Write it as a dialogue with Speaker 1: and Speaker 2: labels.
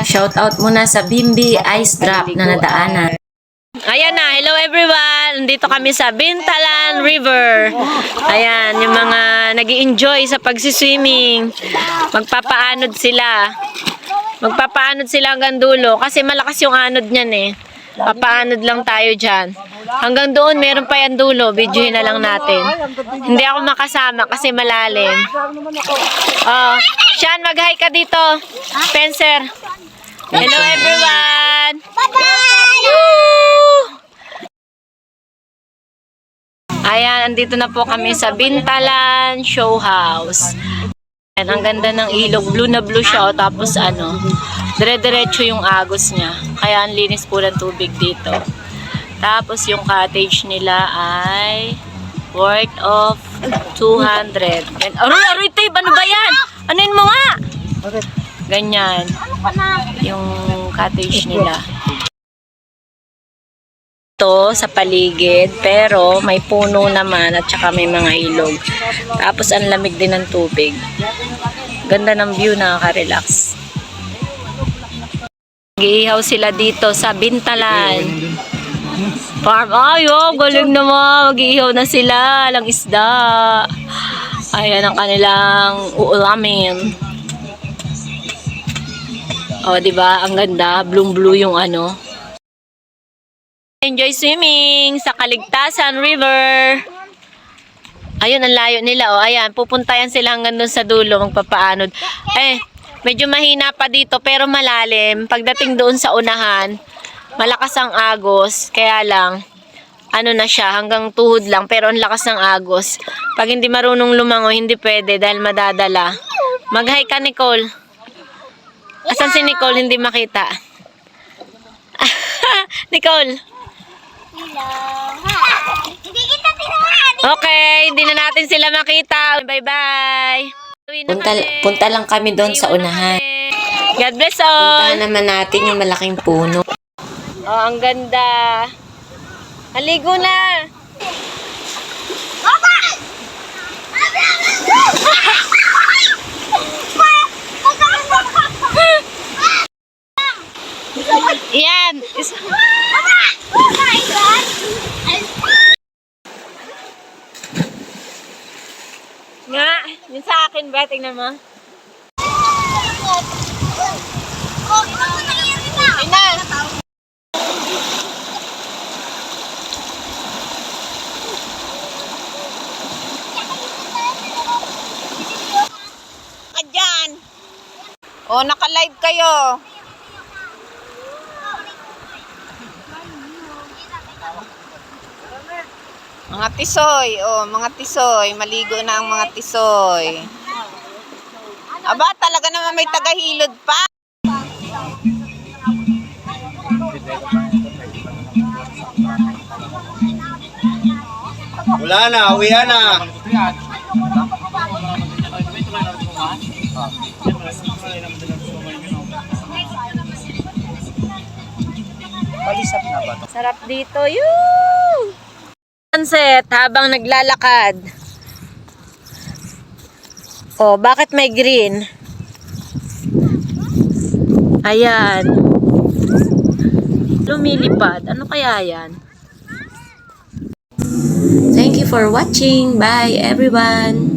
Speaker 1: Shout out muna sa Bimbi Ice Drop na nadaanan.
Speaker 2: Ayan na, hello everyone! Nandito kami sa Bintalan River. Ayan, yung mga nag-i-enjoy sa pagsiswimming. Magpapaanod sila. Magpapaanod sila hanggang dulo kasi malakas yung anod niyan eh. Papaanod lang tayo dyan. Hanggang doon, meron pa yan dulo. Videohin na lang natin. Hindi ako makasama kasi malalim. Sean, mag-hi ka dito. Spencer. Hello everyone! Bye-bye! Ayan, andito na po kami sa Bintalan Show House. Ayan, ang ganda ng ilog. Blue na blue siya. Tapos ano, dire-diretso yung agos niya. Kaya ang linis po ng tubig dito. Tapos yung cottage nila ay worth of 200. Aroy, tape! Ano ba yan? Anuin mo nga? Ganyan. Yung cottage nila. Ito sa paligid, pero may puno naman at saka may mga ilog. Tapos ang lamig din ng tubig. Ganda ng view, nakaka-relax. Mag-iihaw sila dito sa Bintalan Farm. Ay, galing naman. Mag-iihaw na sila. Lang isda. Ayan ang kanilang uulamin. O, diba? Ang ganda. Blue yung ano. Enjoy swimming sa Kaligtasan River. Ayun, ang layo nila. O, ayan. Pupuntayan sila hanggang doon sa dulo. Magpapaanod. Medyo mahina pa dito pero malalim. Pagdating doon sa unahan, malakas ang agos. Kaya lang, ano na siya, hanggang tuhod lang. Pero ang lakas ng agos. Pag hindi marunong lumango, hindi pwede dahil madadala. Mag-hi ka, Nicole. Asan si Nicole? Hindi makita. Nicole.
Speaker 3: Hello. Hindi kita tinahan.
Speaker 2: Okay, hindi na natin sila makita. Bye-bye.
Speaker 1: Punta lang kami doon sa unahan.
Speaker 2: God bless all.
Speaker 1: Punta naman natin yung malaking puno.
Speaker 2: Oh, ang ganda. Haligo na. Yan. Nga, yun sa akin ba? Tingnan mo. Ina. Dyan. Oh, naka-live kayo. Mga tisoy, mga tisoy, maligo na ang mga tisoy. Aba, talaga naman may tagahilod pa.
Speaker 4: Wala na, uwihan na. Palisap na ba ito?
Speaker 2: Sarap dito, sunset habang naglalakad. Oh, bakit may green? Ayan. Lumilipad. Ano kaya yan?
Speaker 1: Thank you for watching. Bye everyone.